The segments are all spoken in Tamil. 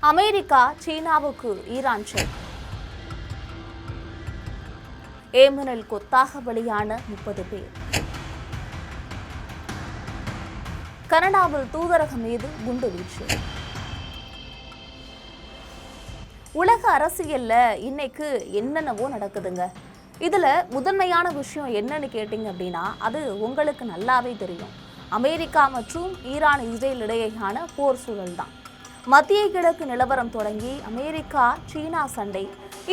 அமெரிக்கா சீனாவுக்கு ஈரான் செக். ஏமனில் கொத்தாக பலியான 30 பேர். கனடாவில் தூதரகம் மீது குண்டுவீச்சு. உலக அரசியல்ல இன்னைக்கு என்னென்னவோ நடக்குதுங்க. இதுல முதன்மையான விஷயம் என்னன்னு கேட்டீங்க அப்படின்னா அது உங்களுக்கு நல்லாவே தெரியும். அமெரிக்கா மற்றும் ஈரான் இஸ்ரேல் இடையேயான போர் சூழல் தான். மத்திய கிழக்கு நிலவரம் தொடங்கி அமெரிக்கா சீனா சண்டை,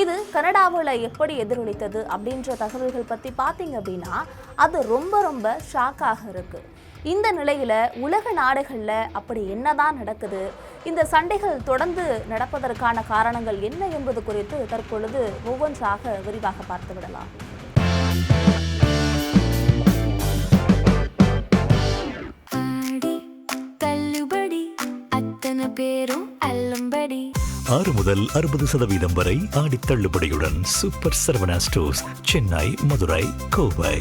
இது கனடாவில் எப்படி எதிரொலித்தது அப்படின்ற தகவல்கள் பற்றி பார்த்தீங்க அப்படின்னா அது ரொம்ப ரொம்ப ஷாக்காக இருக்கு. இந்த நிலையில உலக நாடுகளில் அப்படி என்னதான் நடக்குது, இந்த சண்டைகள் தொடர்ந்து நடப்பதற்கான காரணங்கள் என்ன என்பது குறித்து தற்பொழுது ஒவ்வொன்றாக விரிவாக பார்த்து விடலாம். ஆறு முதல் 60% வரை ஆடி தள்ளுபடியுடன் சூப்பர் சரவணா ஸ்டோர்ஸ், சென்னை, மதுரை, கோவை.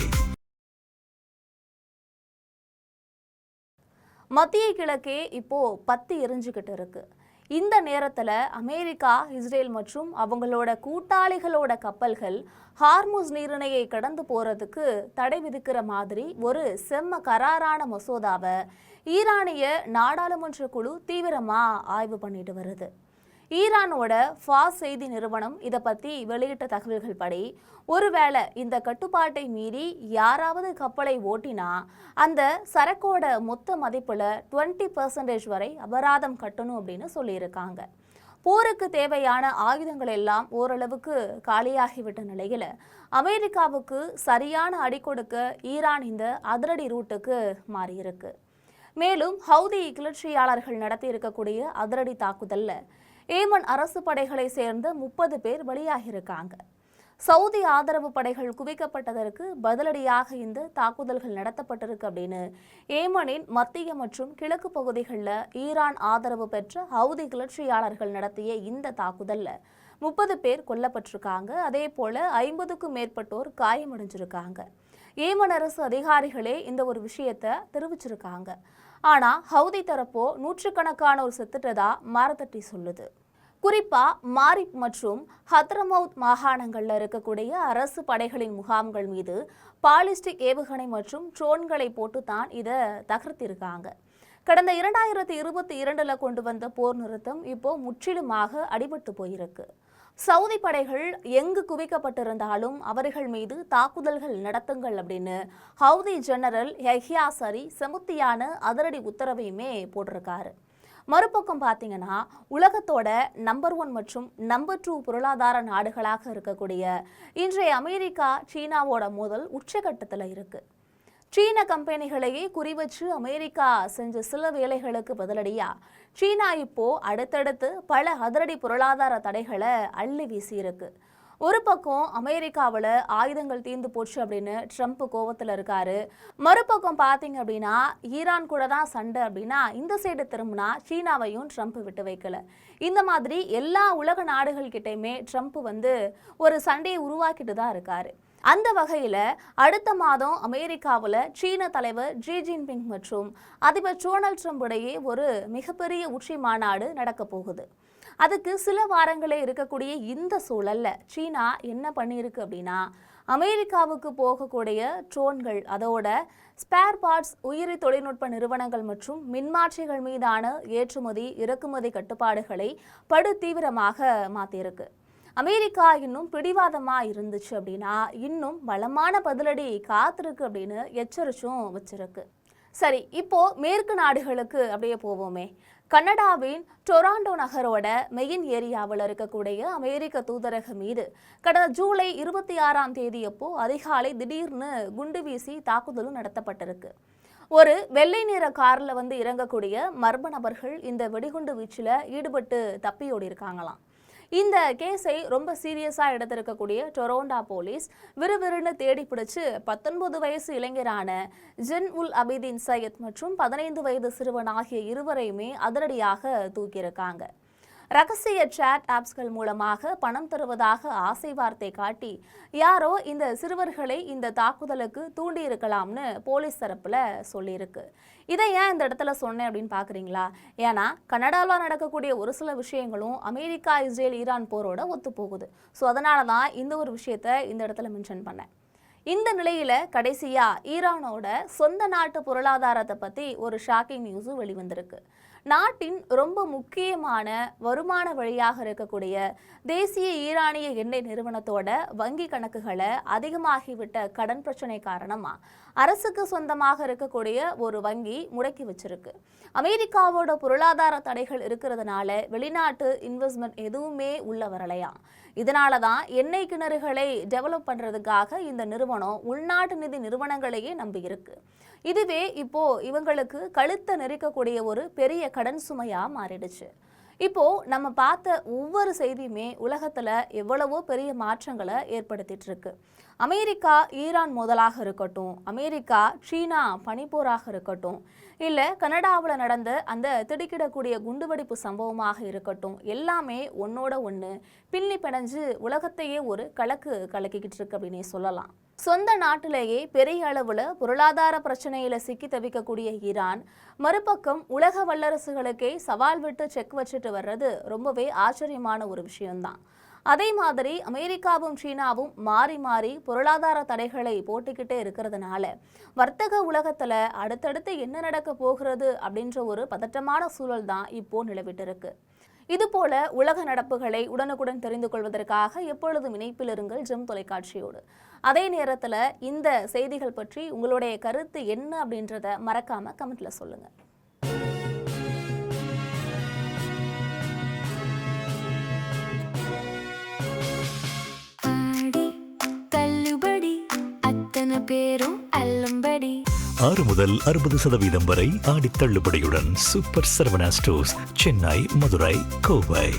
மத்திய கிழக்கே இப்போ பத்து எரிஞ்சுக்கிட்டு இருக்கு. இந்த நேரத்தில் அமெரிக்கா, இஸ்ரேல் மற்றும் அவங்களோட கூட்டாளிகளோட கப்பல்கள் ஹார்முஸ் நீரிணையை கடந்து போறதுக்கு தடை விதிக்கிற மாதிரி ஒரு செம்ம கராரான மசோதாவை ஈரானிய நாடாளுமன்ற குழு தீவிரமா ஆய்வு பண்ணிட்டு வருது. ஈரானோட ஃபாஸ் செய்தி நிறுவனம் இதை பற்றி வெளியிட்ட தகவல்கள் படி, ஒருவேளை இந்த கட்டுப்பாட்டை மீறி யாராவது கப்பலை ஓட்டினா அந்த சரக்கோட மொத்த மதிப்பில் 20% வரை அபராதம் கட்டணும் அப்படின்னு சொல்லியிருக்காங்க. போருக்கு தேவையான ஆயுதங்கள் எல்லாம் ஓரளவுக்கு காலியாகிவிட்ட நிலையில் அமெரிக்காவுக்கு சரியான அடி கொடுக்க ஈரான் இந்த அதிரடி ரூட்டுக்கு மாறியிருக்கு. மேலும் ஹவுதி கிளர்ச்சியாளர்கள் நடத்தி இருக்கக்கூடிய அதிரடி தாக்குதல்ல ஏமன் அரசு படைகளை சேர்ந்த 30 பேர் பலியாகியிருக்காங்க. சவுதி ஆதரவு படைகள் குவிக்கப்பட்டதற்கு பதிலடியாக இந்த தாக்குதல்கள் நடத்தப்பட்டிருக்கு அப்படின்னு ஏமனின் மத்திய மற்றும் கிழக்கு பகுதிகளில் ஈரான் ஆதரவு பெற்ற ஹவுதி கிளர்ச்சியாளர்கள் நடத்திய இந்த தாக்குதல்ல 30 பேர் கொல்லப்பட்டிருக்காங்க. அதே போல 50க்கும் மேற்பட்டோர் காயமடைஞ்சிருக்காங்க. ஏமன் அரசு அதிகாரிகளே இந்த ஒரு விஷயத்தை தெரிவிச்சிருக்காங்க. ஆனா ஹவுதி தரப்போ நூற்றுக்கணக்கானோர் செத்துட்டதா மாரதட்டி சொல்லுது. குறிப்பா மாரிப் மற்றும் ஹத்ரமவுத் மாகாணங்கள்ல இருக்கக்கூடிய அரசு படைகளின் முகாம்கள் மீது பாலிஸ்டிக் ஏவுகணை மற்றும் ட்ரோன்களை போட்டு தான் இதை தகர்த்திருக்காங்க. கடந்த 2022 கொண்டு வந்த போர் நிறுத்தம் இப்போ முற்றிலுமாக அடிபட்டு போயிருக்கு. சவுதி படைகள் எங்கு குவிக்கப்பட்டிருந்தாலும் அவர்கள் மீது தாக்குதல்கள் நடத்துங்கள் அப்படின்னு ஹவுதி ஜெனரல் யஹ்யா சரி செமுத்தியான அதிரடி உத்தரவையுமே போட்டிருக்காரு. மறுபக்கம் பார்த்தீங்கன்னா உலகத்தோட நம்பர் 1 மற்றும் நம்பர் 2 பொருளாதார நாடுகளாக இருக்கக்கூடிய இன்றைய அமெரிக்கா சீனாவோட மோதல் உச்சகட்டத்தில் இருக்கு. சீன கம்பெனிகளையே குறிவச்சு அமெரிக்கா செஞ்ச சில வேலைகளுக்கு பதிலடியா சீனா இப்போ அடுத்தடுத்து பல அதிரடி பொருளாதார தடைகளை அள்ளி வீசியிருக்கு. ஒரு பக்கம் அமெரிக்காவில் ஆயுதங்கள் தீர்ந்து போச்சு அப்படின்னு ட்ரம்ப் கோவத்தில் இருக்காரு. மறுபக்கம் பார்த்தீங்க அப்படின்னா ஈரான் கூட தான் சண்டை அப்படின்னா இந்த சைடு திரும்பினா சீனாவையும் ட்ரம்ப் விட்டு வைக்கல. இந்த மாதிரி எல்லா உலக நாடுகள் கிட்டையுமே ட்ரம்ப் ஒரு சண்டையை உருவாக்கிட்டு தான் இருக்காரு. அந்த வகையில் அடுத்த மாதம் அமெரிக்காவில் சீன தலைவர் ஜி ஜின்பிங் மற்றும் அதிபர் டொனால்ட் ட்ரம்ப் இடையே ஒரு மிகப்பெரிய உச்சி மாநாடு நடக்க போகுது. அதுக்கு சில வாரங்களே இருக்கக்கூடிய இந்த சூழல்ல சீனா என்ன பண்ணியிருக்கு அப்படின்னா அமெரிக்காவுக்கு போகக்கூடிய ட்ரோன்கள், அதோட ஸ்பேர் பார்ட்ஸ், உயிரி தொழில்நுட்ப நிறுவனங்கள் மற்றும் மின்மாற்றிகள் மீதான ஏற்றுமதி இறக்குமதி கட்டுப்பாடுகளை படு தீவிரமாக மாற்றியிருக்கு. அமெரிக்கா இன்னும் பிடிவாதமா இருந்துச்சு அப்படின்னா இன்னும் பலமான பதிலடி காத்திருக்கு அப்படின்னு எச்சரிச்சும் வச்சிருக்கு. சரி, இப்போ மேற்கு நாடுகளுக்கு அப்படியே போவோமே. கனடாவின் டொராண்டோ நகரோட மெயின் ஏரியாவில் இருக்கக்கூடிய அமெரிக்க தூதரகம் மீது கடந்த ஜூலை 26 அப்போ அதிகாலை திடீர்னு குண்டு வீசி தாக்குதலும் நடத்தப்பட்டிருக்கு. ஒரு வெள்ளை நிற கார்ல இறங்கக்கூடிய மர்ம நபர்கள் இந்த வெடிகுண்டு வீச்சில் ஈடுபட்டு தப்பியோடி இருக்காங்களாம். இந்த கேஸை ரொம்ப சீரியஸாக எடுத்திருக்கக்கூடிய டொரோண்டோ போலீஸ் விறுவிறுன்னு தேடி பிடிச்சு 19 வயசு இளைஞரான ஜென் உல் அபிதீன் சையத் மற்றும் 15 வயது சிறுவன் ஆகிய இருவரையுமே அதிரடியாக தூக்கியிருக்காங்க. ரகசிய சேட் ஆப்ஸ்கள் மூலமாக பணம் தருவதாக ஆசை வார்த்தை காட்டி யாரோ இந்த சிறுவர்களை இந்த தாக்குதலுக்கு தூண்டி இருக்கலாம்னு போலீஸ் தரப்புல சொல்லியிருக்கு. இதை ஏன் இந்த இடத்துல சொன்னேன் அப்படின்னு பாக்குறீங்களா? ஏன்னா கனடாவில் நடக்கக்கூடிய ஒரு சில விஷயங்களும் அமெரிக்கா, இஸ்ரேல், ஈரான் போரோட ஒத்து போகுது. ஸோ அதனால தான் இந்த ஒரு விஷயத்த இந்த இடத்துல மென்ஷன் பண்ணேன். இந்த நிலையில கடைசியா ஈரானோட சொந்த நாட்டு பொருளாதாரத்தை பத்தி ஒரு ஷாக்கிங் நியூஸும் வெளிவந்திருக்கு. நாட்டின் ரொம்ப முக்கியமான வருமான வழியாக இருக்கக்கூடிய தேசிய ஈரானிய எண்ணெய் நிறுவனத்தோட வங்கி கணக்குகளை அதிகமாகிவிட்ட கடன் பிரச்சனை காரணமா அரசுக்கு சொந்தமாக இருக்கக்கூடிய ஒரு வங்கி முடக்கி வச்சிருக்கு. அமெரிக்காவோட பொருளாதார தடைகள் இருக்கிறதுனால வெளிநாட்டு இன்வெஸ்ட்மெண்ட் எதுவுமே உள்ள வரலையா. இதனால தான் எண்ணெய் கிணறுகளை டெவலப் பண்றதுக்காக இந்த நிறுவனம் உள்நாட்டு நிதி நிறுவனங்களையே நம்பி இருக்கு. இதுவே இப்போ இவங்களுக்கு கழுத்தை நெரிக்கக்கூடிய ஒரு பெரிய கடன் சுமையா மாறிடுச்சு. இப்போ நம்ம பார்த்த ஒவ்வொரு செய்தியுமே உலகத்துல எவ்வளவோ பெரிய மாற்றங்களை ஏற்படுத்திட்டு இருக்கு. அமெரிக்கா ஈரான் மோதலாக இருக்கட்டும், அமெரிக்கா சீனா பனிப்போராக இருக்கட்டும், இல்ல கனடாவில் நடந்த அந்த திடுக்கிடக்கூடிய குண்டுவெடிப்பு சம்பவமாக இருக்கட்டும், எல்லாமே ஒன்னோட ஒன்று பின்னி பிணைஞ்சு உலகத்தையே ஒரு கலக்கிக்கிட்டு இருக்கு அப்படின்னே சொல்லலாம். சொந்த நாட்டிலேயே பெரிய அளவுல பொருளாதார பிரச்சனையில சிக்கி தவிக்கக்கூடிய ஈரான் மறுபக்கம் உலக வல்லரசுகளுக்கே சவால் விட்டு செக் வச்சுட்டு வர்றது ரொம்பவே ஆச்சரியமான ஒரு விஷயம்தான். அதே மாதிரி அமெரிக்காவும் சீனாவும் மாறி மாறி பொருளாதார தடைகளை போட்டுக்கிட்டே இருக்கிறதுனால வர்த்தக உலகத்துல அடுத்தடுத்து என்ன நடக்க போகிறது அப்படின்ற ஒரு பதட்டமான சூழல் தான் இப்போ நிலவிட்டு இருக்கு. இது போல உலக நடப்புகளை உடனுக்குடன் தெரிந்து கொள்வதற்காக எப்பொழுதும் இணைப்பில் இருங்கள் ஜெம் தொலைக்காட்சியோடு. அதே நேரத்துல இந்த செய்திகள் பற்றி உங்களுடைய கருத்து என்ன அப்படின்றத மறக்காம கமெண்ட்ல சொல்லுங்க. பேரும் அல்லம்படி 6 முதல் 60% வரை ஆடி தள்ளுபடியுடன் சூப்பர் சரவணா ஸ்டோர்ஸ், சென்னை, மதுரை, கோவை.